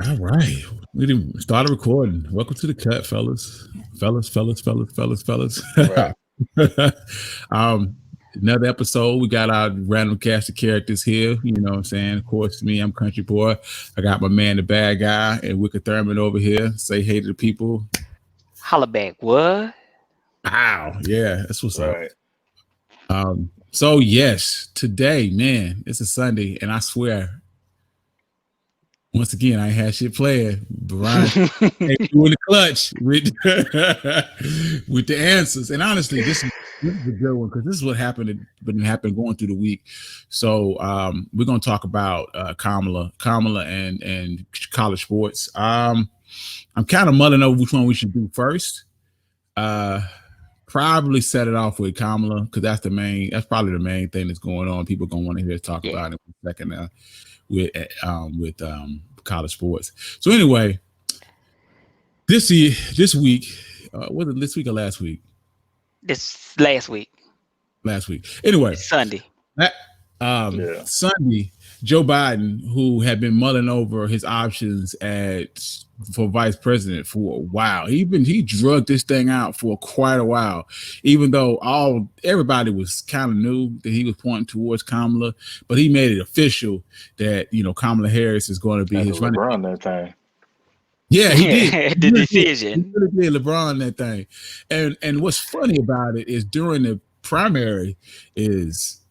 All right. We didn't start recording. Welcome to the cut, fellas. Fellas. Right. um, Another episode. We got our random cast of characters here. You know what I'm saying? Of course, me, I'm Country Boy. I got my man, the bad guy, and Wicked Thurman over here. Say hey to the people. Holla back, what? Wow. Yeah, that's what's up. Right. So yes, today, man, it's a Sunday, and I swear, once again, I ain't had shit playing. Brian doing the clutch with with the answers. And honestly, this is a good one because this is what happened going through the week. So we're gonna talk about Kamala and college sports. I'm kind of mulling over which one we should do first. Probably set it off with Kamala because that's probably the main thing that's going on. People gonna want to hear us talk about it in a second now with college sports. So anyway, this week, was it this week or last week? This last week. Last week. Anyway, Sunday. Sunday, Joe Biden, who had been mulling over his options for vice president for a while. He drugged this thing out for quite a while, even though everybody was kind of knew that he was pointing towards Kamala, but he made it official that Kamala Harris is going to be his running. LeBron that thing. Yeah, he did the decision. He really did LeBron that thing, and what's funny about it is during the primary is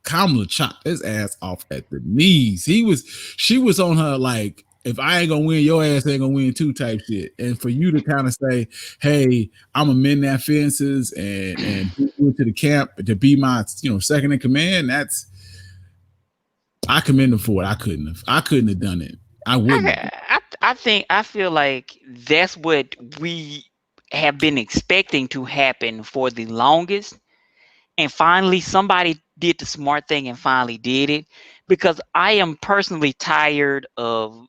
Kamala chopped his ass off at the knees. She was on her like, if I ain't gonna win, your ass ain't gonna win too type shit. And for you to kind of say, hey, I'm gonna mend that fences and go to the camp to be my second in command, I commend him for it. I couldn't have done it. I wouldn't. I feel like that's what we have been expecting to happen for the longest. And finally, somebody did the smart thing and finally did it, because I am personally tired of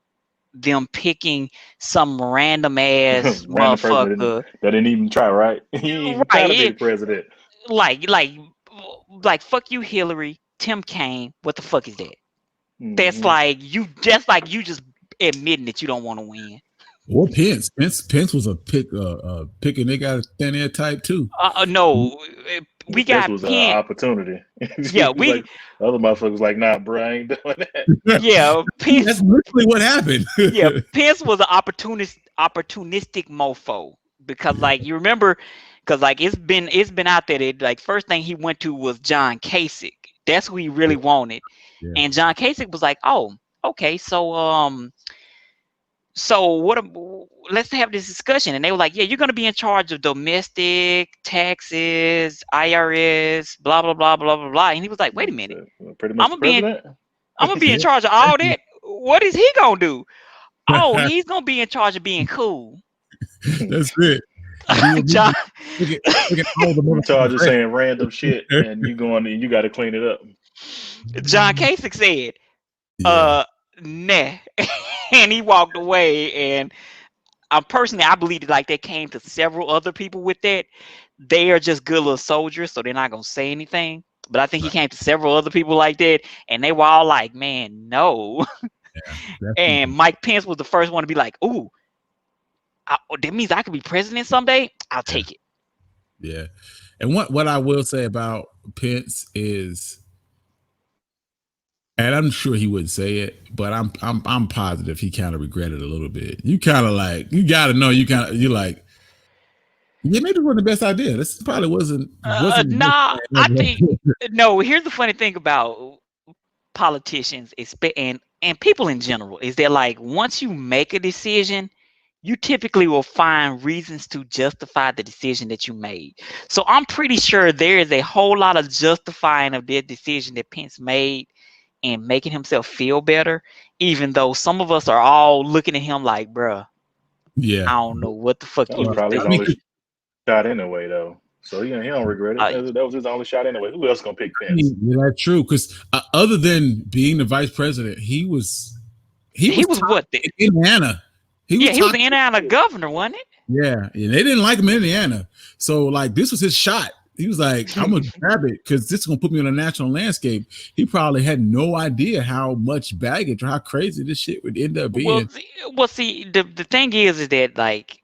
them picking some random ass motherfucker that didn't even try, right? He ain't even try to be the president. Like fuck you, Hillary, Tim Kaine. What the fuck is that? Mm-hmm. That's like you just admitting that you don't want to win. Or Pence. Pence was a pick a nigga out of thin air type too. No. We got Pence was an opportunity. Yeah, the other motherfuckers like, nah, bro, I ain't doing that. Yeah, Pence. That's literally what happened. Yeah, Pence was an opportunistic mofo, because you remember, because it's been out there that like first thing he went to was John Kasich. That's who he really wanted, and John Kasich was like, oh, okay, so what? Let's have this discussion. And they were like, yeah, you're going to be in charge of domestic taxes, IRS, blah, blah, blah, blah, blah, blah. And he was like, wait a minute. Pretty much I'm going to be in charge of all that. What is he going to do? Oh, he's going to be in charge of being cool. That's it. John, in charge of saying random shit, and you going and you got to clean it up. John Kasich said, nah. And he walked away. And I believe that they came to several other people with that. They are just good little soldiers, so they're not gonna say anything. But I think he came to several other people like that, and they were all like, "Man, no." Yeah, and Mike Pence was the first one to be like, "Ooh, that means I could be president someday. I'll take it." Yeah, and what I will say about Pence is, and I'm sure he wouldn't say it, but I'm positive he kind of regretted it a little bit. You kind of like, you got to know, you're like, yeah, maybe it wasn't the best idea. This probably wasn't nah, I think no. Here's the funny thing about politicians, and people in general, is that like once you make a decision, you typically will find reasons to justify the decision that you made. So I'm pretty sure there is a whole lot of justifying of that decision that Pence made and making himself feel better, even though some of us are all looking at him like, bruh, I don't know what the fuck you was probably his only shot anyway, though. So he don't regret it. That was his only shot anyway. Who else gonna pick Pence? Yeah, that's true. Because other than being the vice president, he was what? Indiana. He was the Indiana governor, wasn't it? Yeah, and they didn't like him in Indiana. So like this was his shot. He was like, I'm gonna grab it because this is gonna put me on a national landscape. He probably had no idea how much baggage or how crazy this shit would end up being. See, the thing is that like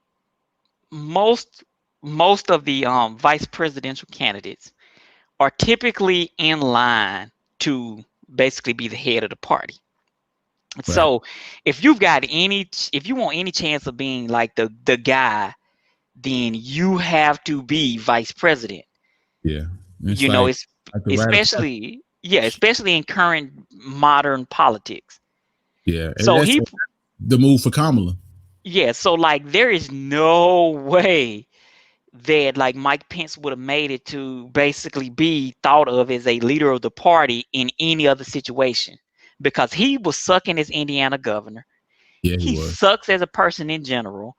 most of the vice presidential candidates are typically in line to basically be the head of the party. Right. So if you want any chance of being like the guy, then you have to be vice president. Yeah. It's especially in current modern politics. Yeah. So the move for Kamala. Yeah. So like there is no way that like Mike Pence would have made it to basically be thought of as a leader of the party in any other situation, because he was sucking as Indiana governor. Yeah, he sucks as a person in general.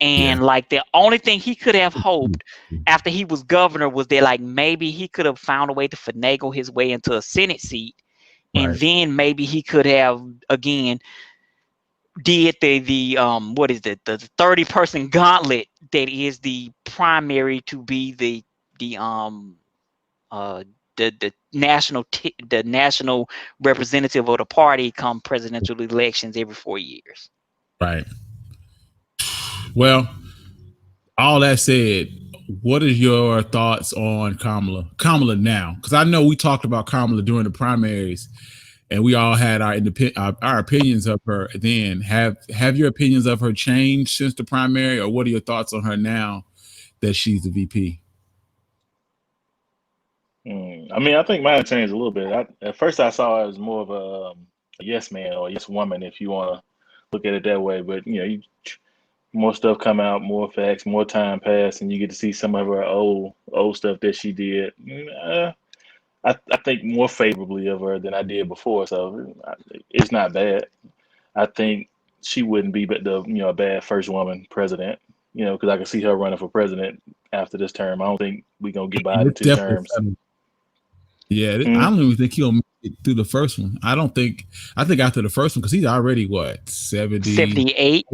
And like the only thing he could have hoped after he was governor was that like maybe he could have found a way to finagle his way into a Senate seat. And then maybe he could have again did the 30-person gauntlet that is the primary to be the national representative of the party come presidential elections every 4 years. Right. Well, all that said, what are your thoughts on Kamala now? Because I know we talked about Kamala during the primaries, and we all had our opinions of her then. Have your opinions of her changed since the primary, or what are your thoughts on her now that she's the VP? I mean, I think mine changed a little bit. At first I saw her as more of a yes man or yes woman, if you want to look at it that way. But more stuff come out, more facts, more time pass, and you get to see some of her old stuff that she did. I think more favorably of her than I did before, so it's not bad. I think she wouldn't be a bad first woman president, because I can see her running for president after this term. I don't think we're gonna get by the 2 terms. Yeah, I don't even think he'll make it through the first one. I think after the first one, because he's already what, 78?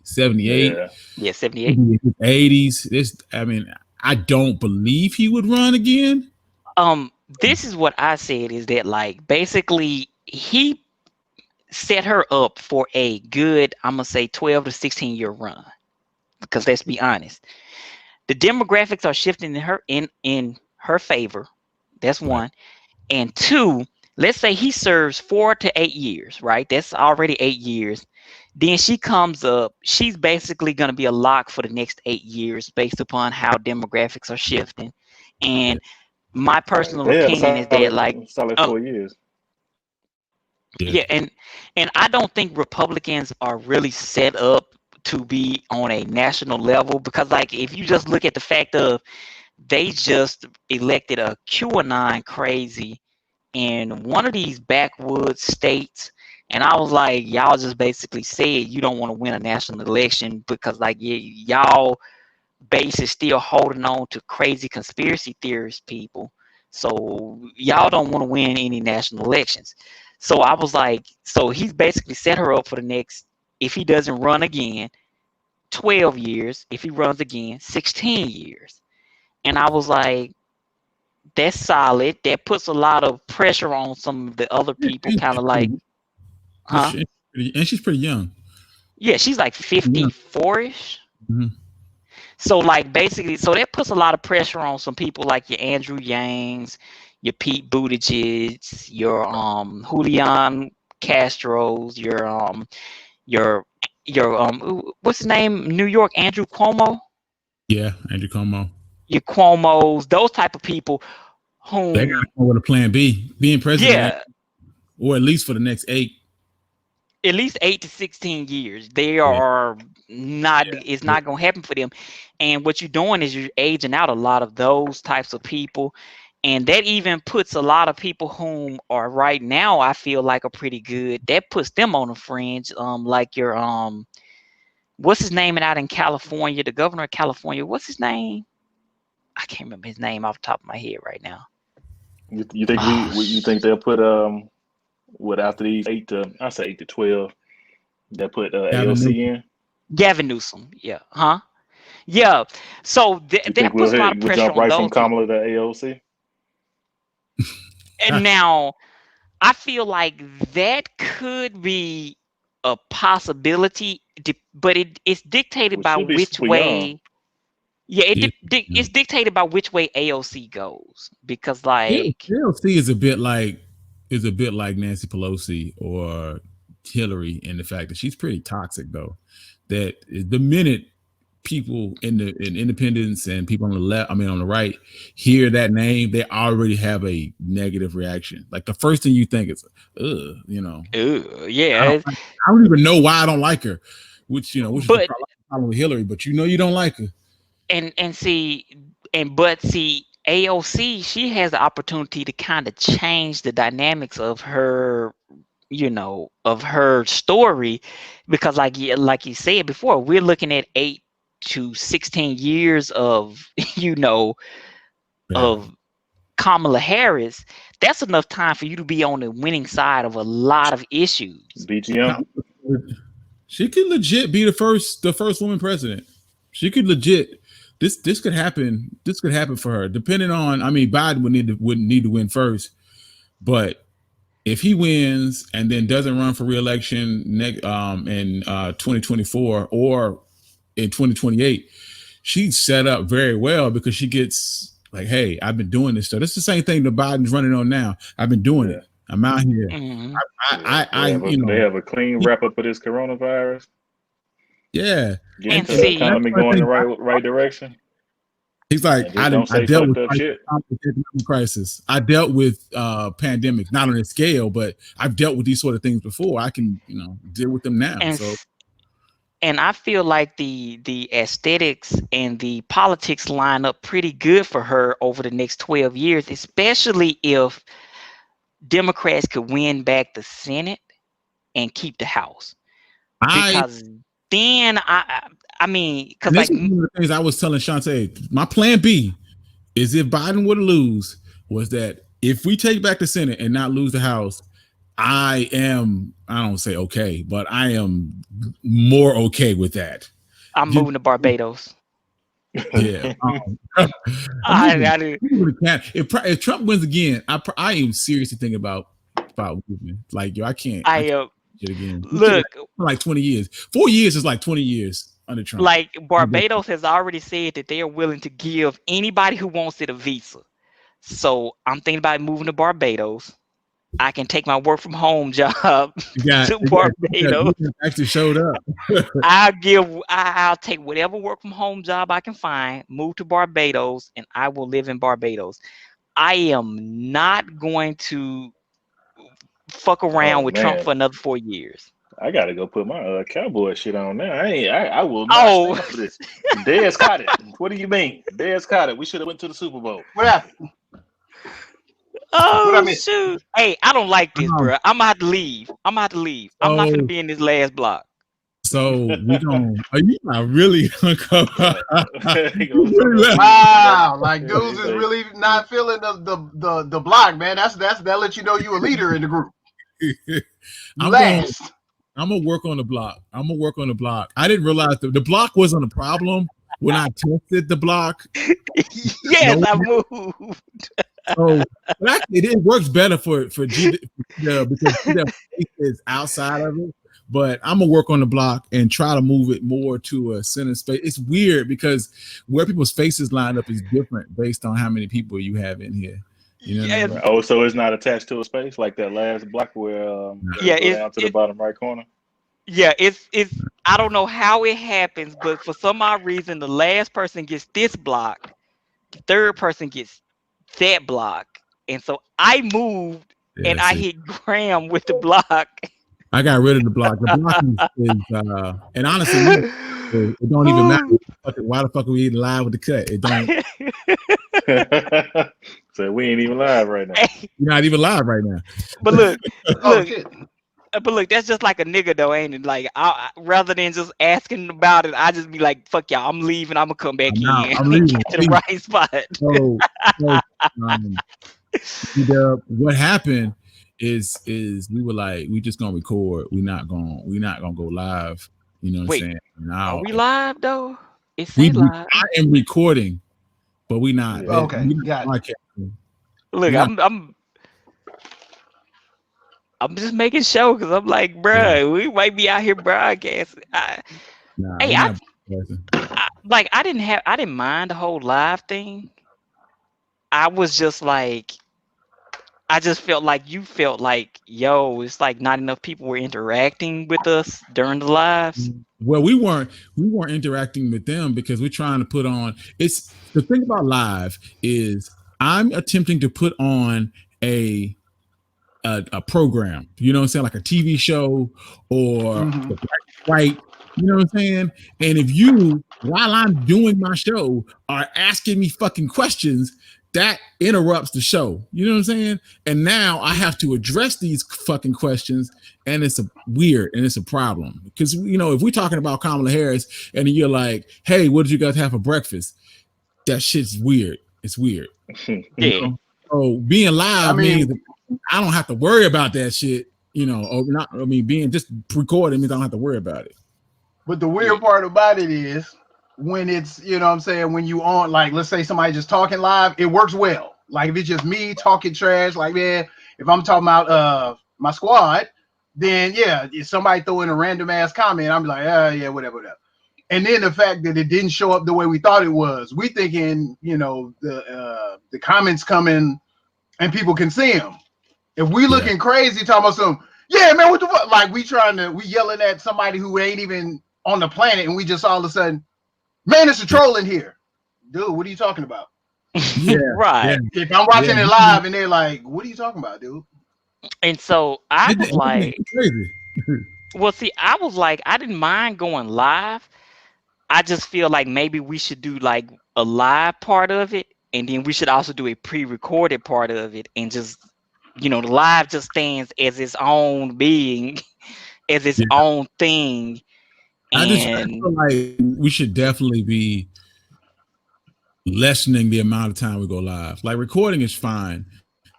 78? Yeah, 78. 80s. I don't believe he would run again. This is what I said, is that like basically he set her up for a good, I'm gonna say 12 to 16 year run. Because let's be honest, the demographics are shifting in her favor. That's one. And two, let's say he serves 4 to 8 years, right? That's already 8 years. Then she comes up, she's basically going to be a lock for the next 8 years based upon how demographics are shifting. And my personal opinion is that like solid 4 years. Yeah, and I don't think Republicans are really set up to be on a national level, because like if you just look at the fact of they just elected a QAnon crazy in one of these backwoods states, and I was like, y'all just basically said you don't want to win a national election because like y'all base is still holding on to crazy conspiracy theorist people, so y'all don't want to win any national elections. So I was like, so he's basically set her up for the next, if he doesn't run again, 12 years. If he runs again, 16 years. And I was like, that's solid. That puts a lot of pressure on some of the other people, kind of like, huh? And she's pretty young. Yeah, she's like 54-ish. Mm-hmm. So like basically, so that puts a lot of pressure on some people like your Andrew Yangs, your Pete Buttigieg, your Julian Castro's, your what's his name? New York, Andrew Cuomo. Yeah, Andrew Cuomo. Your Cuomo's, those type of people whom they got to come with a plan B, being president, or at least for the next 8 to 16 years. They are not. It's not going to happen for them. And what you're doing is you're aging out a lot of those types of people, and that even puts a lot of people whom are right now, I feel like, are pretty good. That puts them on the fringe. Like your what's his name out in California? The governor of California. What's his name? I can't remember his name off the top of my head right now. You think you think they'll put what after these 8 to 12, they put AOC in? Gavin Newsom, yeah, huh? Yeah. So You that think puts a lot of we'll pressure jump on right from those people. Kamala to AOC? And now I feel like that could be a possibility, but it's dictated We by should be which super young. way. Yeah, Yeah. it's dictated by which way AOC goes, because like AOC is a bit like Nancy Pelosi or Hillary in the fact that she's pretty toxic though. That the minute people in independence and people on the left, I mean on the right, hear that name, they already have a negative reaction. Like the first thing you think is, ugh, you know. yeah. I don't even know why I don't like her, which is the But problem with Hillary, but you don't like her. but see, AOC, she has the opportunity to kind of change the dynamics of her, of her story, because like you said before, we're looking at 8 to 16 years of of Kamala Harris. That's enough time for you to be on the winning side of a lot of issues. BGM. She could legit be the first woman president. She could legit. This could happen. This could happen for her, depending on. I mean, Biden would need to win first, but if he wins and then doesn't run for re-election in 2024 or in 2028, she's set up very well because she gets like, hey, I've been doing this stuff. It's the same thing that Biden's running on now. I've been doing it. I'm out here. Mm-hmm. They have a clean wrap up of this coronavirus. Yeah, and the economy going in the right direction. He's like, I dealt with shit. crisis. I dealt with pandemics, not on a scale, but I've dealt with these sort of things before. I can, deal with them now. And I feel like the aesthetics and the politics line up pretty good for her over the next 12 years, especially if Democrats could win back the Senate and keep the House. Because then I mean, because like one of the things I was telling Shantae, my plan B is if Biden were to lose, was that if we take back the Senate and not lose the House, I don't say okay, but I am more okay with that. I'm moving to Barbados. Yeah. If Trump wins again, I am seriously thinking about moving. Like, yo, I can't. Again. Look, like 20 years. 4 years is like 20 years under Trump. Like Barbados has already said that they are willing to give anybody who wants it a visa. So I'm thinking about moving to Barbados. I can take my work from home job to Barbados. Actually showed up. I'll take whatever work from home job I can find, move to Barbados, and I will live in Barbados. I am not going to fuck around with Trump for another 4 years. I gotta go put my cowboy shit on now. I will not stand for this. Dez caught it. What do you mean? Dez caught it. We should have went to the Super Bowl. What happened? Oh, shoot. Hey, I don't like this, bro. I'm gonna have to leave. I'm not gonna be in this last block. So we don't. Are you not really uncovered? Wow, like dudes is really not feeling the block, man. That lets you know you a leader in the group. I'm gonna work on the block. I didn't realize the block wasn't a problem when I tested the block. Yes, I moved. So it works better for G because G is outside of it. But I'm gonna work on the block and try to move it more to a center space. It's weird because where people's faces line up is different based on how many people you have in here. You know what I mean? Oh, so it's not attached to a space like that last block where it's down to the bottom right corner. Yeah, it's I don't know how it happens, but for some odd reason, the last person gets this block, the third person gets that block, and so I moved and I hit Graham with the block. I got rid of the block. The block is and honestly, it don't even matter. Why the fuck are we even live with the cut? It don't. So we ain't even live right now. You're not even live right now. But look, that's just like a nigga though, ain't it? Like, rather than just asking about it, I just be like, "Fuck y'all, I'm leaving. I'm gonna come back in and get to the right spot." So what happened is we were like, we just gonna record. We're not gonna go live. You know what I'm saying? Are we live though? It's I live. am recording, but we not. Yeah. Okay, We not got it. podcasting. Look, I'm just making sure because I'm like, bruh, we might be out here broadcasting. Nah, Hey, we not podcasting. I didn't mind the whole live thing. I was just like, I just felt like you felt like, yo, it's like not enough people were interacting with us during the lives. Well, we weren't interacting with them because we're trying to put on. It's the thing about live is I'm attempting to put on a program. You know what I'm saying, like a TV show or the Black and White. You know what I'm saying? And if you, while I'm doing my show, are asking me fucking questions, that interrupts the show. You know what I'm saying? And now I have to address these fucking questions, and it's weird and it's a problem. Because, you know, if we're talking about Kamala Harris and you're like, hey, what did you guys have for breakfast? That shit's weird. It's weird. Yeah. You know? So being live means I don't have to worry about that shit, you know, or not. I mean, being just recording means I don't have to worry about it. But the weird part about it is when it's, you know what I'm saying, when you on, like, let's say somebody just talking live, it works well. Like if it's just me talking trash, like, man, if I'm talking about my squad, then yeah, if somebody throw in a random ass comment, I'm like, yeah, whatever. And then the fact that it didn't show up the way we thought it was, we thinking, you know, the comments coming and people can see them. If we looking crazy talking about something, yeah, man, what the fuck? Like we yelling at somebody who ain't even on the planet, and we just all of a sudden, man, it's a troll in here. Dude, what are you talking about? Yeah, right. Yeah. If I'm watching it live and they're like, what are you talking about, dude? And so I was like, crazy. well, see, I was like, I didn't mind going live. I just feel like maybe we should do like a live part of it, and then we should also do a pre-recorded part of it, and just, you know, the live just stands as its own being, as its own thing. I feel like we should definitely be lessening the amount of time we go live. Like recording is fine,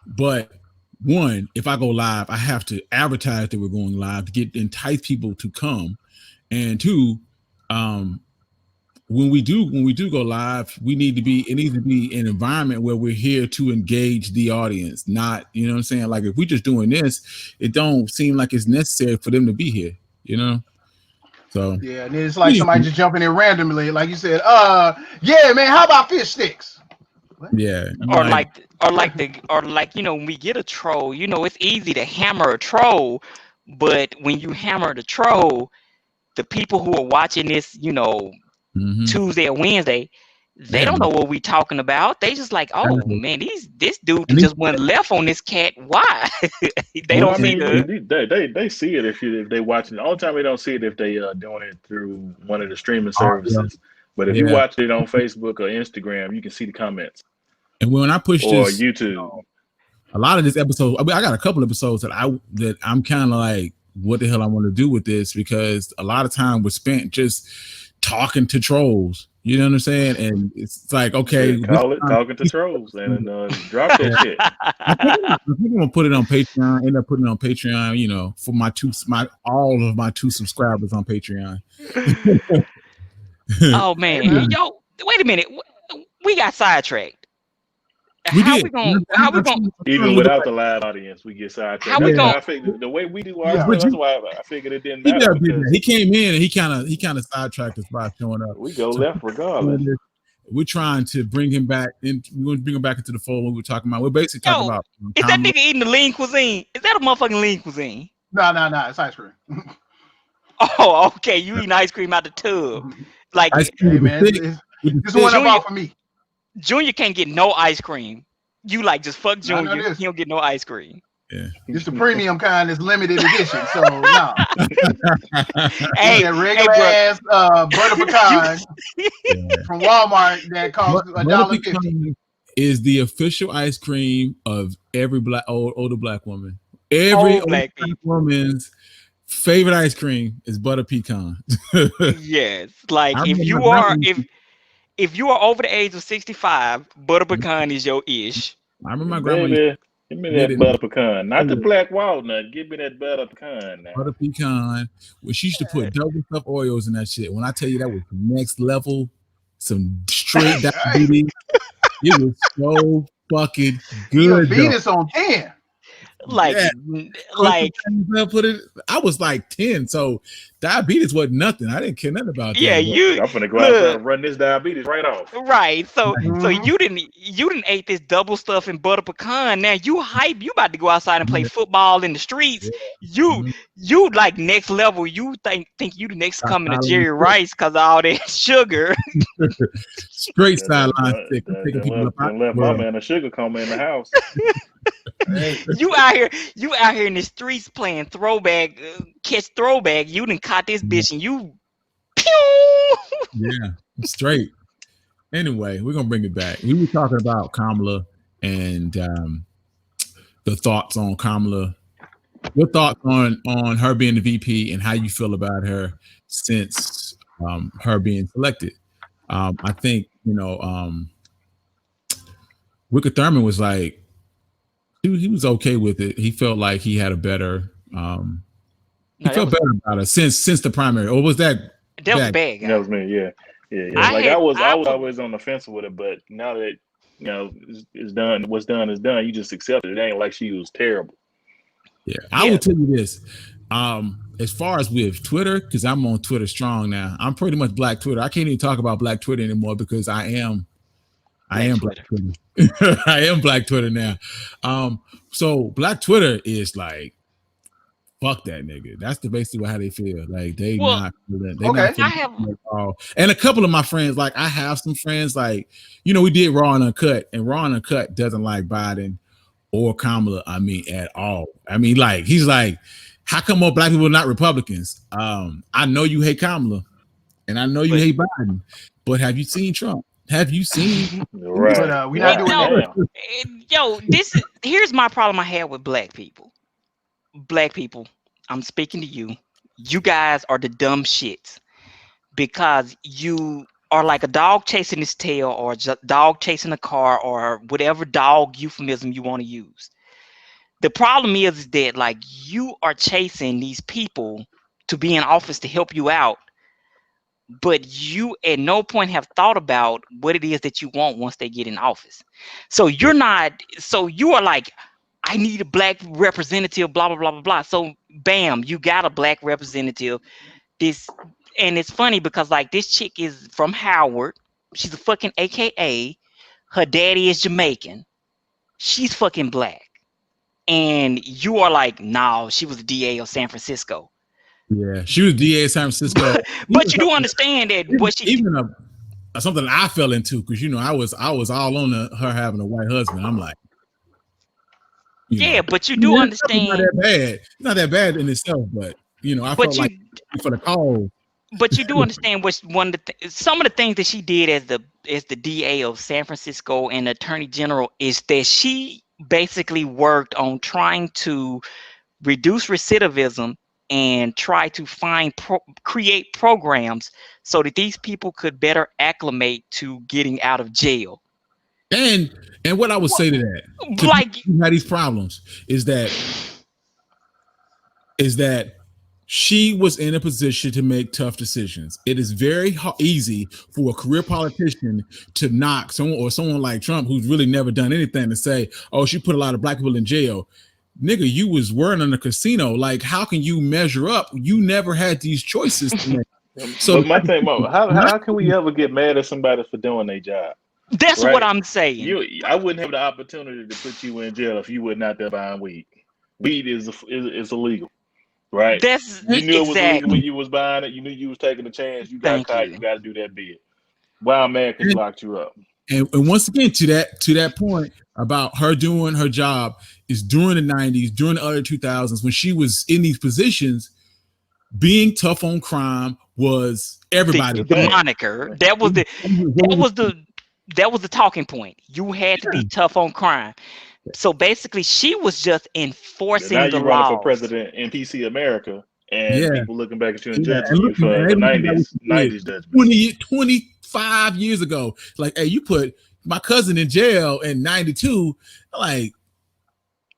but one, if I go live, I have to advertise that we're going live to entice people to come, and two, when we do go live, it needs to be an environment where we're here to engage the audience, not, you know what I'm saying? Like if we're just doing this, it don't seem like it's necessary for them to be here, you know? So yeah, and it's like somebody just jumping in randomly, like you said, yeah, man, how about fish sticks? What? Yeah. Or like, you know, when we get a troll, you know, it's easy to hammer a troll, but when you hammer the troll, the people who are watching this, you know, Tuesday or Wednesday, they don't know what we talking about. They just like, oh man, this dude just went left on this cat. Why? They don't see it. They see it if they watching. The only time they don't see it if they doing it through one of the streaming services. But if you watch it on Facebook or Instagram, you can see the comments. And when I push or this, YouTube, a lot of this episode, I mean, I got a couple episodes that I'm kind of like, what the hell I want to do with this, because a lot of time was spent just talking to trolls. You know what I'm saying? And it's like, okay, talking to trolls and drop that shit. I think I'm gonna put it on Patreon. End up putting it on Patreon. You know, for all of my 2 subscribers on Patreon. Oh man, yo, wait a minute, we got sidetracked. How we gonna even without the live audience, we get sidetracked. How we gonna? I figured the way we do our show, that's why I figured it didn't matter. He came in and he kind of sidetracked us by showing up. We go left regardless. We're trying to bring him back in. We're going to bring him back into the fold. When we're talking about, we're basically talking about. Is that nigga eating the lean cuisine? Is that a motherfucking lean cuisine? No, it's ice cream. Oh, okay. You eating ice cream out the tub? Like, hey man, this one about for me. Junior can't get no ice cream. You like just fuck Junior. He don't get no ice cream. Yeah, it's the premium kind. It's limited edition. So no. Hey, that regular ass butter pecan from Walmart that costs $1.50. Is the official ice cream of every older black woman. Every black woman's favorite ice cream is butter pecan. Yes, like if you are over the age of 65, butter pecan is your ish. I remember my grandma. Give me that butter pecan, not the black walnut. Give me that butter pecan. Now. Butter pecan. Well, she used to put double stuffed Oreos in that shit. When I tell you that was next level, some straight diabetes. It was so fucking good. Diabetes on 10. Like, put it. I was like 10, so diabetes wasn't nothing. I didn't care nothing about that. Yeah, I'm finna go outside and run this diabetes right off. Right. So you didn't ate this double stuff and butter pecan. Now you hype. You about to go outside and play football in the streets. Yeah. You like next level. You think you the next coming to Jerry Rice because of all that sugar. Straight sideline stick. Left mama in a sugar coma in the house. You out here in the streets playing throwback, catch throwback. You done caught this bitch and you pew! Yeah, straight. Anyway, we're gonna bring it back. We were talking about Kamala and the thoughts on Kamala. Your thoughts on her being the VP and how you feel about her since her being selected. I think Wicker Thurman was like, he was okay with it. He felt like he had a better better about it since the primary. Or was that was bad? That was me. Yeah. I was always on the fence with it, but now that it's done, what's done is done. You just accept it. It ain't like she was terrible. Yeah, I will tell you this. As far as with Twitter, because I'm on Twitter strong now. I'm pretty much Black Twitter. I can't even talk about Black Twitter anymore because I am Black Twitter. I am Black Twitter now. So Black Twitter is like, fuck that nigga. That's basically how they feel. Like they not. And a couple of my friends, like I have some friends, like we did Raw and Uncut, and Raw and Uncut doesn't like Biden or Kamala. I mean, at all. I mean, like he's like, how come more Black people are not Republicans? I know you hate Kamala, and I know you hate Biden, but have you seen Trump? Have you seen? Right. But we're not doing that. Yo, here's my problem I had with Black people. Black people, I'm speaking to you. You guys are the dumb shits because you are like a dog chasing its tail or a dog chasing a car or whatever dog euphemism you want to use. The problem is that like you are chasing these people to be in office to help you out, but you at no point have thought about what it is that you want once they get in office. So you are like, I need a Black representative, blah, blah, blah, blah, blah. So bam, you got a Black representative. And it's funny because like this chick is from Howard. She's a fucking AKA. Her daddy is Jamaican. She's fucking Black. And you are like, no, she was the DA of San Francisco. Yeah, she was DA of San Francisco. But you do understand that what she something I fell into because I was all on her having a white husband. I'm like, but you do understand. It's not that bad. It's not that bad in itself, but I felt like for the call. But you do understand what some of the things that she did as the DA of San Francisco and Attorney General is that she basically worked on trying to reduce recidivism and try to create programs so that these people could better acclimate to getting out of jail. And what I would say to that, like you had these problems, is that she was in a position to make tough decisions. It is very easy for a career politician to knock someone like Trump, who's really never done anything, to say, "Oh, she put a lot of Black people in jail." Nigga, you was working in a casino. Like, how can you measure up? You never had these choices to make. So my thing, Mo, how can we ever get mad at somebody for doing their job? That's right? What I'm saying. I wouldn't have the opportunity to put you in jail if you were not there buying weed. Weed is illegal, right? You knew it was illegal when you was buying it. You knew you was taking a chance. You got caught. You got to do that bid. Wild man could lock you up. And once again, to that point about her doing her job is during the 90s, during the early 2000s, when she was in these positions, being tough on crime was everybody. The moniker. That was the talking point. You had to be tough on crime. So basically, she was just enforcing the law. Now you're running for president in PC America, and people looking back at you and judging you for the 90s judgment. 25 years ago, like, hey, you put my cousin in jail in 92. Like,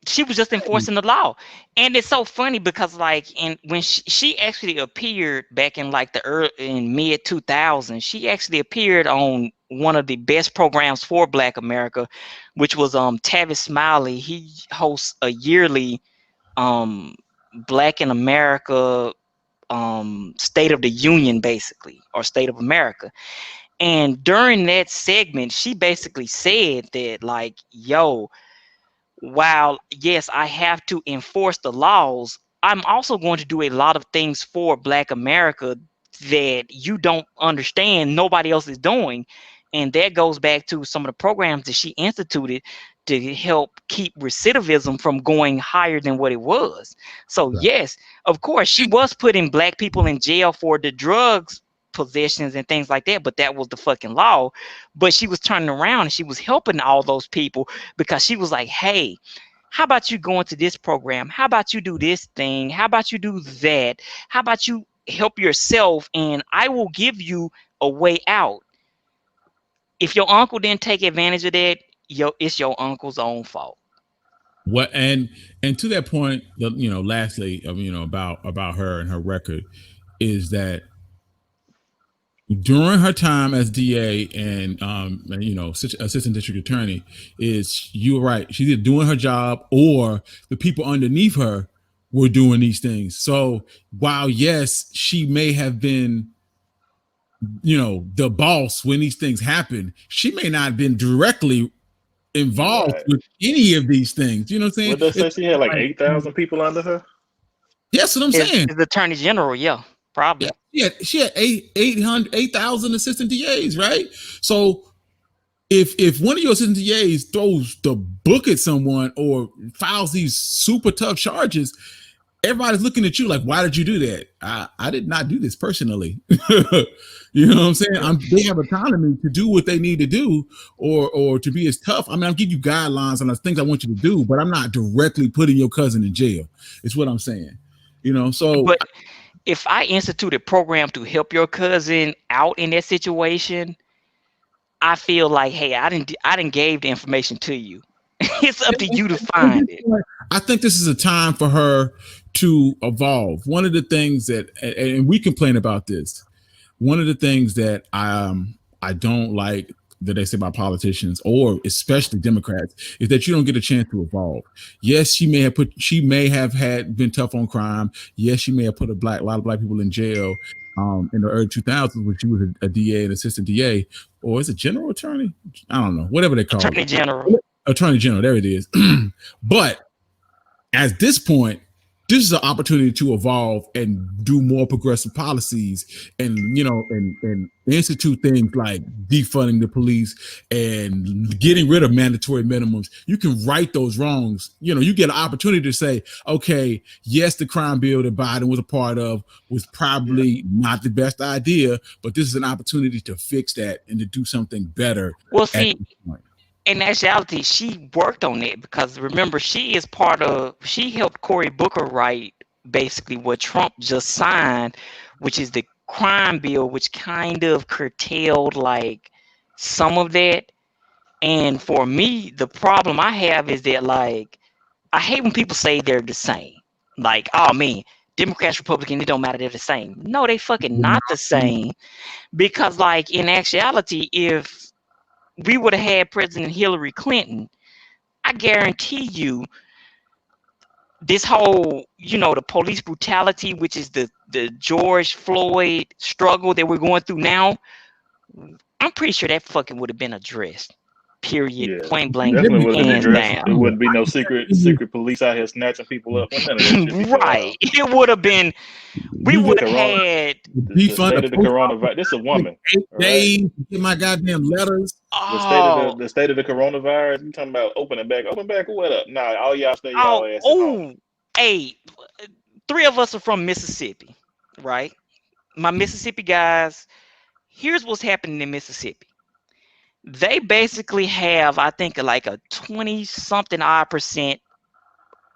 She was just enforcing the law. And it's so funny because like when she actually appeared back in like in mid 2000s, she actually appeared on one of the best programs for Black America, which was Tavis Smiley. He hosts a yearly Black in America State of the Union, basically, or State of America. And during that segment, she basically said that like, yo, while yes, I have to enforce the laws, I'm also going to do a lot of things for Black America that you don't understand nobody else is doing. And that goes back to some of the programs that she instituted to help keep recidivism from going higher than what it was. So yes, of course, she was putting Black people in jail for the drugs possessions and things like that, but that was the fucking law. But she was turning around and she was helping all those people because she was like, hey, how about you go into this program? How about you do this thing? How about you do that? How about you help yourself and I will give you a way out? If your uncle didn't take advantage of that, it's your uncle's own fault. What and to that point, you know, lastly, you know, about her and her record is that during her time as DA and you know, assistant district attorney, is you're right. She's either doing her job or the people underneath her were doing these things. So while yes, she may have been, you know, the boss when these things happen, she may not have been directly involved with any of these things. You know what I'm saying? What they say she had like 8,000 people under her? Yes, what I'm saying. The attorney general, yeah, probably. Yeah, she had 8,000 assistant DAs, right? So if one of your assistant DAs throws the book at someone or files these super tough charges, everybody's looking at you like, why did you do that? I did not do this personally. You know what I'm saying? They have autonomy to do what they need to do or to be as tough. I mean, I'll give you guidelines on the things I want you to do, but I'm not directly putting your cousin in jail. It's what I'm saying. You know, so but if I institute a program to help your cousin out in that situation, I feel like, hey, I didn't gave the information to you. It's up to you to find it. I think this is a time for her to evolve. One of the things that, and we complain about this, one of the things that I don't like that they say about politicians or especially Democrats is that you don't get a chance to evolve. Yes, she may have been tough on crime. Yes, she may have put a lot of black people in jail in the early 2000s when she was a DA, an assistant DA, or is it general attorney? I don't know, whatever they call Attorney it. Attorney General, there it is. But at this point, this is an opportunity to evolve and do more progressive policies and, you know, and institute things like defunding the police and getting rid of mandatory minimums. You can right those wrongs. You know, you get an opportunity to say, okay, yes, the crime bill that Biden was a part of was probably not the best idea, but this is an opportunity to fix that and to do something better. Well, see, in actuality, she worked on it because remember, she helped Cory Booker write basically what Trump just signed, which is the crime bill, which kind of curtailed like some of that. And for me, the problem I have is that like, I hate when people say they're the same. Like, oh man, Democrats, Republicans, it don't matter, they're the same. No, they fucking not the same. Because like in actuality, if we would have had President Hillary Clinton, I guarantee you this whole, you know, the police brutality, which is the George Floyd struggle that we're going through now, I'm pretty sure that fucking would have been addressed. Period. Yeah, point blank. Definitely would have been addressed. There wouldn't be no secret police out here snatching people up. Right. It would have been. We would have had the state of the coronavirus. This is a woman. They get my goddamn letters. The state of the coronavirus. You talking about opening back? What up? Nah, all y'all stay y'all ass at home. Hey, 3 of us are from Mississippi, right? My Mississippi guys. Here's what's happening in Mississippi. They basically have, I think, like a 20-something odd %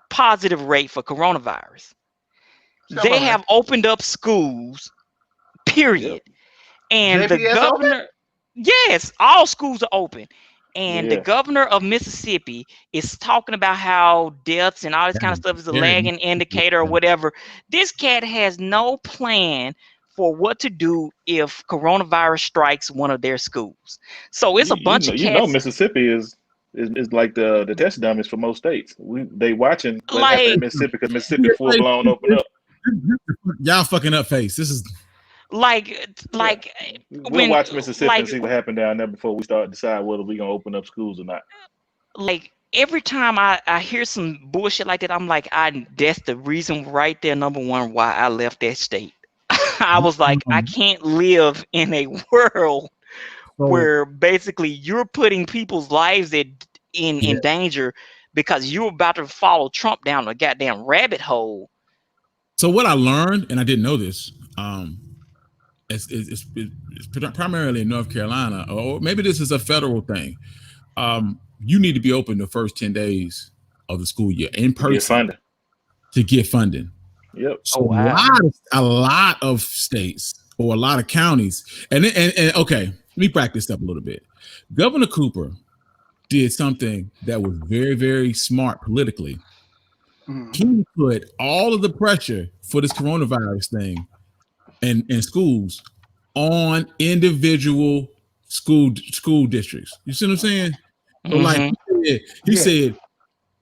positive rate for coronavirus. They have opened up schools, period. Yep. And the governor, yes, all schools are open. And the governor of Mississippi is talking about how deaths and all this kind of stuff is a lagging indicator or whatever. This cat has no plan for what to do if coronavirus strikes one of their schools. So it's a bunch of cats. Mississippi is like the test dummies for most states. They watching what happened in Mississippi because Mississippi full blown open up. Y'all fucking up face. This is we'll watch Mississippi and see what happened down there before we start decide whether we're gonna open up schools or not. Like every time I hear some bullshit like that, I'm like, that's the reason right there, number one, why I left that state. I was like, I can't live in a world where basically you're putting people's lives in danger because you're about to follow Trump down a goddamn rabbit hole. So what I learned, and I didn't know this, it's primarily in North Carolina, or maybe this is a federal thing. You need to be open the first 10 days of the school year in person to get funding. Yep. So a lot of states or a lot of counties, and okay, let me back this up a little bit. Governor Cooper did something that was very, very smart politically. He put all of the pressure for this coronavirus thing and schools on individual school districts. You see what I'm saying? So like he said,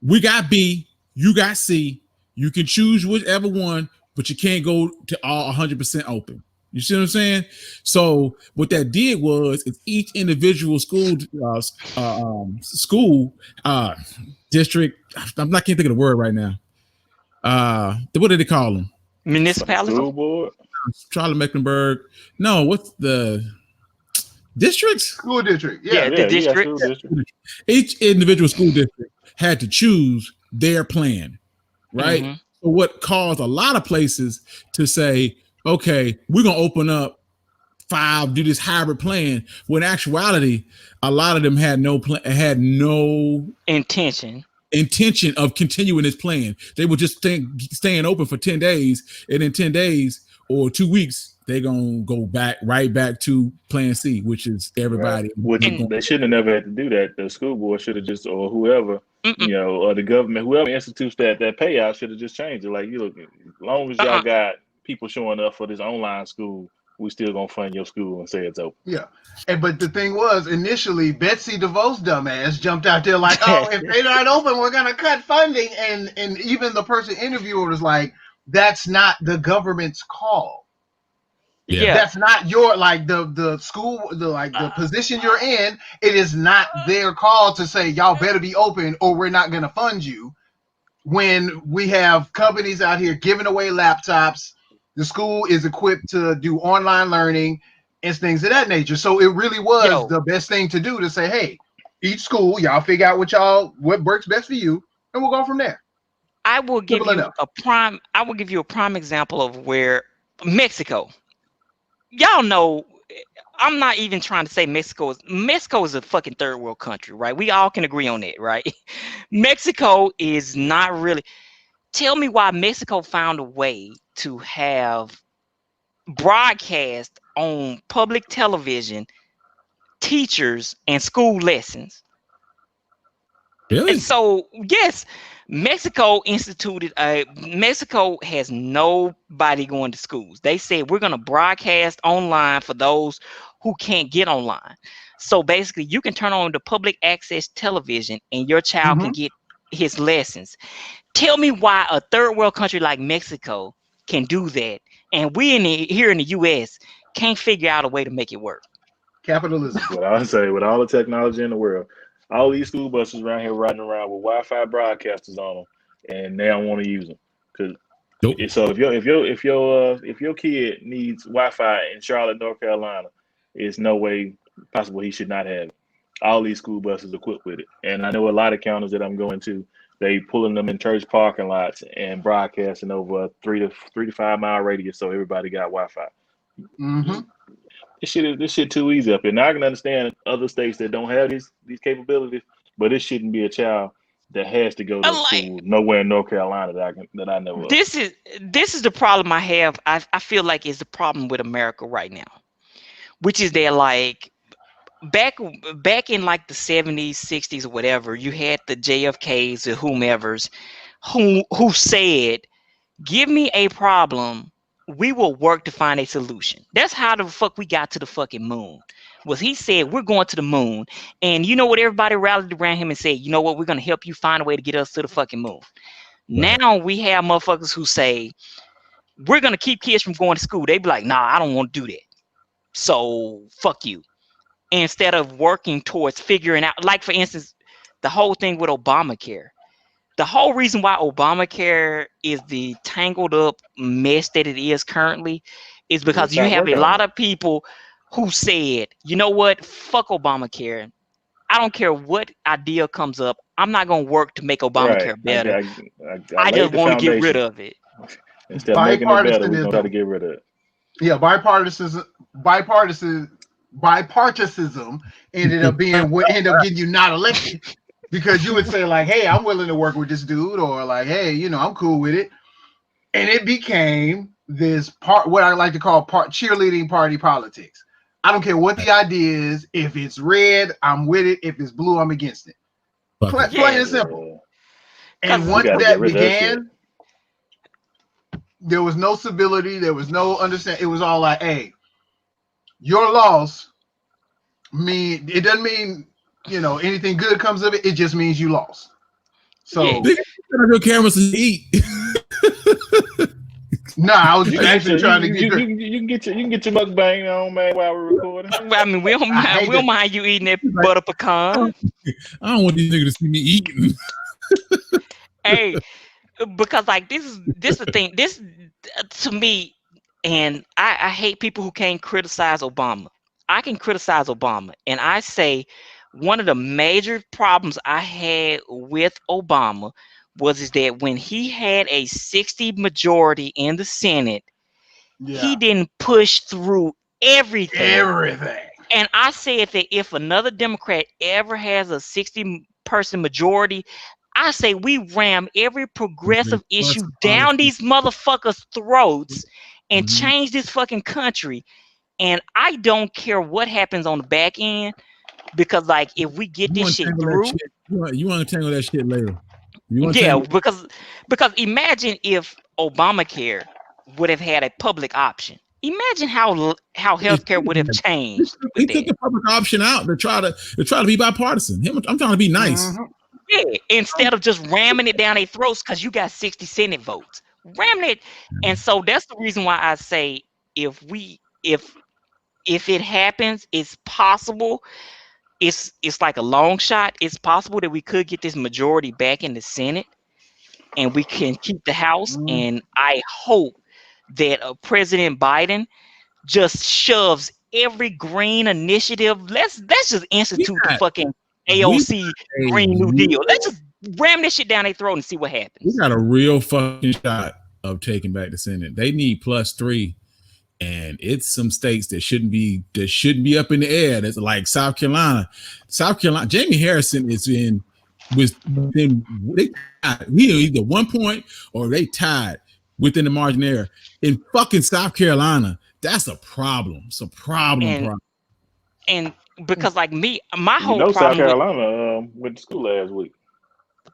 we got B, you got C. You can choose whichever one, but you can't go to all 100% open. You see what I'm saying? So what that did was each individual school district. I can't think of the word right now. What did they call them? Municipality. School board. Charlotte Mecklenburg. No, what's the districts? School district. The district. Each individual school district had to choose their plan, right? So what caused a lot of places to say, okay, we're gonna open up 5, do this hybrid plan. When in actuality, a lot of them had no intention of continuing this plan. They were just staying open for 10 days, and in 10 days or 2 weeks, they're gonna go right back to plan C, which is everybody. Right. They shouldn't have never had to do that. The school board should have just, or whoever, or the government, whoever institutes that payout should have just changed it. Like, you look, as long as y'all got people showing up for this online school, we still gonna fund your school and say it's open. Yeah. But the thing was, initially, Betsy DeVos dumbass jumped out there like, oh, if they're not open, we're gonna cut funding. And even the person interviewed was like, that's not the government's call. Yeah. That's not your, like, the school, the position you're in. It is not their call to say y'all better be open or we're not gonna fund you. When we have companies out here giving away laptops, the school is equipped to do online learning and things of that nature. So it really was the best thing to do to say, hey, each school, y'all figure out what works best for you, and we'll go from there. I will give you a prime example of where Mexico. Y'all know, I'm not even trying to say Mexico is a fucking third world country, right? We all can agree on that, right? Mexico is not really. Tell me why Mexico found a way to have broadcast on public television teachers and school lessons. Really? And so, yes, Mexico has nobody going to schools. They said, we're going to broadcast online for those who can't get online. So basically, you can turn on the public access television and your child can get his lessons. Tell me why a third world country like Mexico can do that, and we here in the U.S. can't figure out a way to make it work. Capitalism. What I would say, with all the technology in the world, all these school buses around here riding around with Wi-Fi broadcasters on them, and they don't want to use them. So if your kid needs Wi-Fi in Charlotte, North Carolina, it's no way possible he should not have it. All these school buses equipped with it, and I know a lot of counties that I'm going to. They pulling them in church parking lots and broadcasting over a 3 to 5 mile radius, so everybody got Wi-Fi. This shit too easy up here. Now I can understand other states that don't have these capabilities, but it shouldn't be a child that has to go to school nowhere in North Carolina that I know of. This is the problem I have. I feel like is the problem with America right now, which is they're like, back in like the 70s, 60s, or whatever, you had the JFKs or whomevers who said, give me a problem, we will work to find a solution. That's how the fuck we got to the fucking moon. Was he said, we're going to the moon, and you know what, everybody rallied around him and said, you know what, we're going to help you find a way to get us to the fucking moon. Right. Now we have motherfuckers who say, we're going to keep kids from going to school. They be like, nah, I don't want to do that, so fuck you. Instead of working towards figuring out, like for instance, the whole thing with Obamacare. The whole reason why Obamacare is the tangled up mess that it is currently is because you have a lot of people who said, you know what, fuck Obamacare. I don't care what idea comes up. I'm not going to work to make Obamacare better. I just want to get rid of it. Instead of making it better, we're going to try to get rid of it. Yeah, bipartisanship ended up being what ended up getting you not elected, because you would say like, hey, I'm willing to work with this dude, or like, hey, you know, I'm cool with it. And it became this what I like to call cheerleading party politics. I don't care what the idea is. If it's red, I'm with it. If it's blue, I'm against it. Plain and simple. And once that began, there was no civility. There was no understanding. It was all like, hey, your loss it doesn't mean, you know, anything good comes of it. It just means you lost. So your cameras to eat. No, I was actually trying to get you can get your mukbang on, man, while we're recording. I mean, we don't mind you eating that butter pecan. I don't want these niggas to see me eating. Hey, because like this is the thing. This to me, and I hate people who can't criticize Obama. I can criticize Obama, and I say one of the major problems I had with Obama was that when he had a 60 majority in the Senate, he didn't push through everything. And I said that if another Democrat ever has a 60-person majority, I say we ram every progressive issue down these motherfuckers' throats and change this fucking country. And I don't care what happens on the back end, because like if we get this shit through, you want to tangle that shit later. Because imagine if Obamacare would have had a public option. Imagine how healthcare would have changed. He took the public option out to try to be bipartisan. I'm trying to be nice. Yeah, instead of just ramming it down their throats because you got 60 Senate votes. Ram it. And so that's the reason why I say if it happens, it's possible. It's like a long shot. It's possible that we could get this majority back in the Senate and we can keep the House. And I hope that President Biden just shoves every green initiative. Let's just institute the fucking AOC Green New Deal. Let's just ram this shit down their throat and see what happens. We got a real fucking shot of taking back the Senate. They need +3. And it's some states that shouldn't be up in the air. That's like South Carolina. Jamie Harrison was either 1 point or they tied within the margin there. In fucking South Carolina, that's a problem. It's a problem. And because like me, my whole problem. South Carolina went to school last week.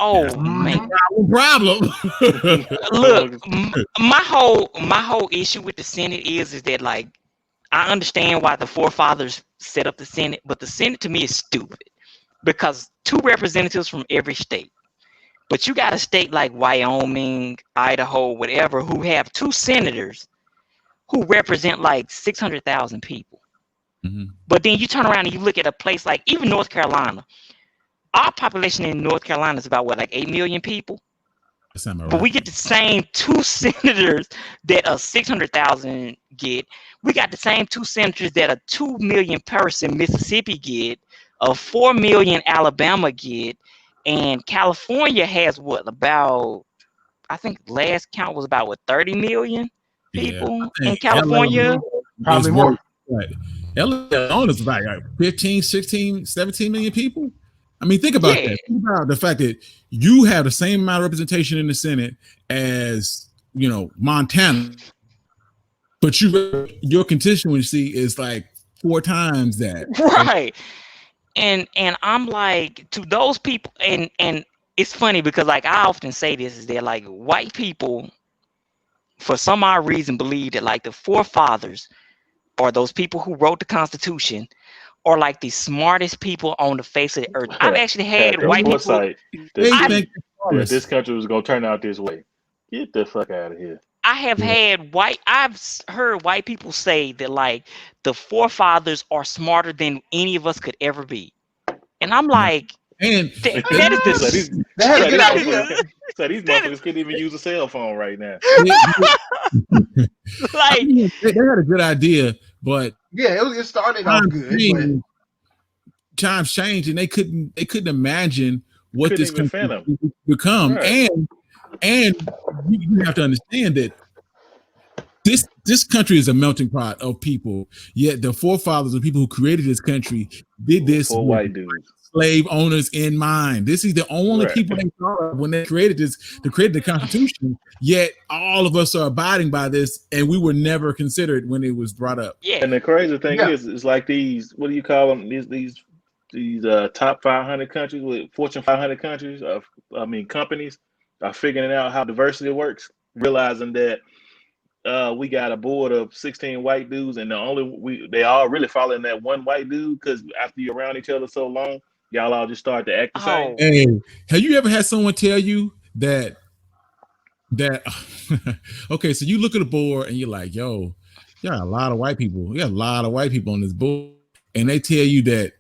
Oh man, problem. Look, my whole issue with the Senate is that like I understand why the forefathers set up the Senate, but the Senate to me is stupid because 2 representatives from every state. But you got a state like Wyoming, Idaho, whatever, who have 2 senators who represent like 600,000 people. But then you turn around and you look at a place like even North Carolina. Our population in North Carolina is about what, like 8 million people? But we get the same 2 senators that a 600,000 get. We got the same 2 senators that a 2 million person Mississippi get, a 4 million Alabama get, and California has what, about, I think last count was about what, 30 million people in California? Probably more. Right. LA is about 15, 16, 17 million people. I mean, think about that. Think about the fact that you have the same amount of representation in the Senate as, Montana, but your constituency is like 4 times that. Right. And I'm like, to those people, and it's funny because like I often say this, is that like white people for some odd reason believe that like the forefathers or those people who wrote the Constitution are like the smartest people on the face of the earth. I've actually had the white people. foresight They that think that this country was gonna turn out this way. Get the fuck out of here. I have I've heard white people say that like the forefathers are smarter than any of us could ever be. And I'm like, and that is this. They had a good idea. So these motherfuckers couldn't even use a cell phone right now. Like they had a good idea, but Yeah, it started off good. But times changed, and they couldn't imagine what Couldn't this even country fathom. would become. Right. And you have to understand that this country is a melting pot of people. Yet the forefathers of people who created this country did this For with white dudes. slave owners in mind. This is the only Right. people they thought of when they created the Constitution. Yet all of us are abiding by this, and we were never considered when it was brought up. yeah. And the crazy thing Yeah. is, it's like these. What do you call them? These top 500 countries with Fortune 500 countries. Companies are figuring out how diversity works, realizing that we got a board of 16 white dudes, and they all really following that one white dude, because after you're around each other so long, y'all all just start to act the same. Oh, Hey, have you ever had someone tell you that okay, so you look at the board and you're like, yo, you got a lot of white people. You got a lot of white people on this board. And they tell you that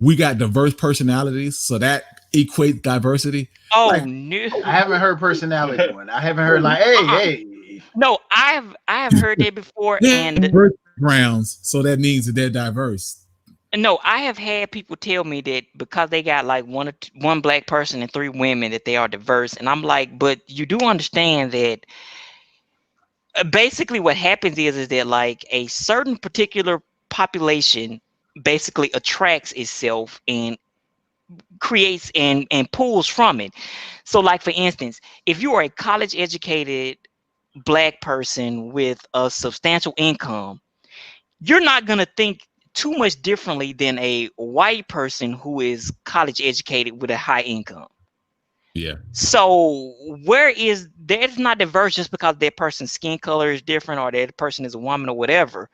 we got diverse personalities, so that equates diversity. oh, no. I haven't heard personality one. I haven't heard like, hey. No, I have heard that before, and diverse backgrounds, so that means that they're diverse. no, I have had people tell me that because they got like one black person and 3 women that they are diverse, and I'm like, but you do understand that basically what happens is that like a certain particular population basically attracts itself and creates and pulls from it. So like for instance, if you are a college educated black person with a substantial income, you're not going to think too much differently than a white person who is college educated with a high income. Yeah. So that's not diverse just because that person's skin color is different or that person is a woman or whatever.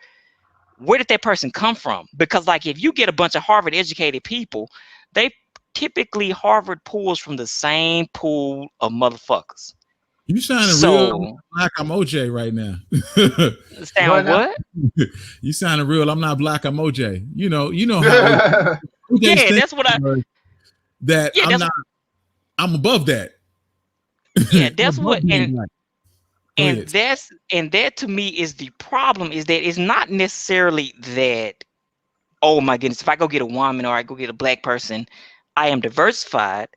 Where did that person come from? Because like if you get a bunch of Harvard educated people, they typically Harvard pulls from the same pool of motherfuckers. You sounding real black, I'm OJ right now. Sound what? You sounding real, I'm not black, I'm OJ. You know how yeah, that's what I'm above that. Yeah, that's what and that to me is the problem, is that it's not necessarily that, oh my goodness, if I go get a woman or I go get a black person, I am diversified.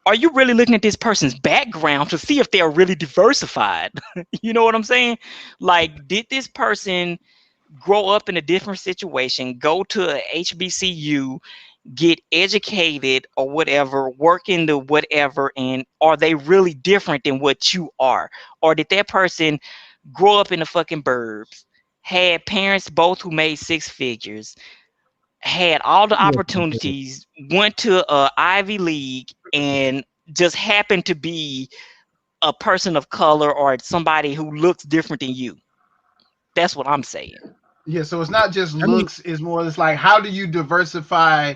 Are you really looking at this person's background to see if they're really diversified? You know what I'm saying? Like, did this person grow up in a different situation, go to a HBCU, get educated or whatever, work into whatever, and are they really different than what you are? Or did that person grow up in the fucking burbs, had parents both who made 6 figures, had all the opportunities, went to a Ivy League, and just happened to be a person of color or somebody who looks different than you? That's what I'm saying. Yeah, so it's not just looks, it's more, it's like, how do you diversify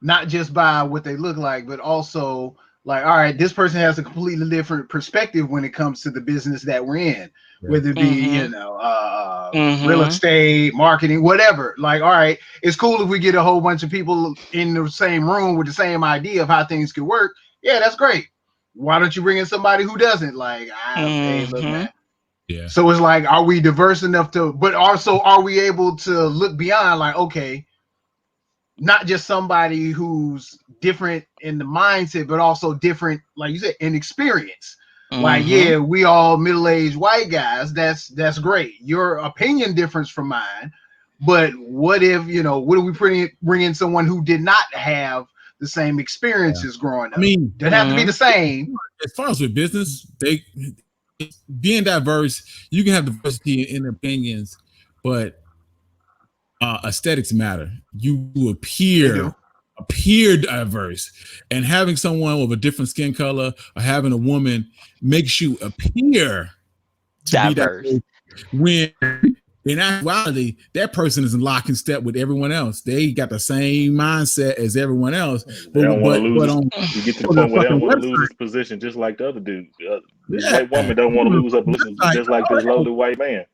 not just by what they look like, but also like, all right, this person has a completely different perspective when it comes to the business that we're in, whether it be, real estate, marketing, whatever. Like, all right, it's cool if we get a whole bunch of people in the same room with the same idea of how things could work. Yeah, that's great. Why don't you bring in somebody who doesn't? Like, hey, look, man. Yeah. So it's like, are we diverse enough to, but also are we able to look beyond, like, okay, not just somebody who's different in the mindset, but also different, like you said, in experience. Like, yeah, we all middle-aged white guys. That's great. Your opinion differs from mine. But what if, what if we bring in someone who did not have the same experiences growing up? I mean, doesn't have to be the same. As far as with business, being diverse, you can have diversity in opinions, but aesthetics matter. You appear diverse, and having someone with a different skin color or having a woman makes you appear to diverse. be that when in actuality that person is in lock and step with everyone else. They got the same mindset as everyone else. They don't want to lose. You get to the point where they don't want to lose his position, just like the other dude. This white woman don't want to lose her position, just like this lowly white man.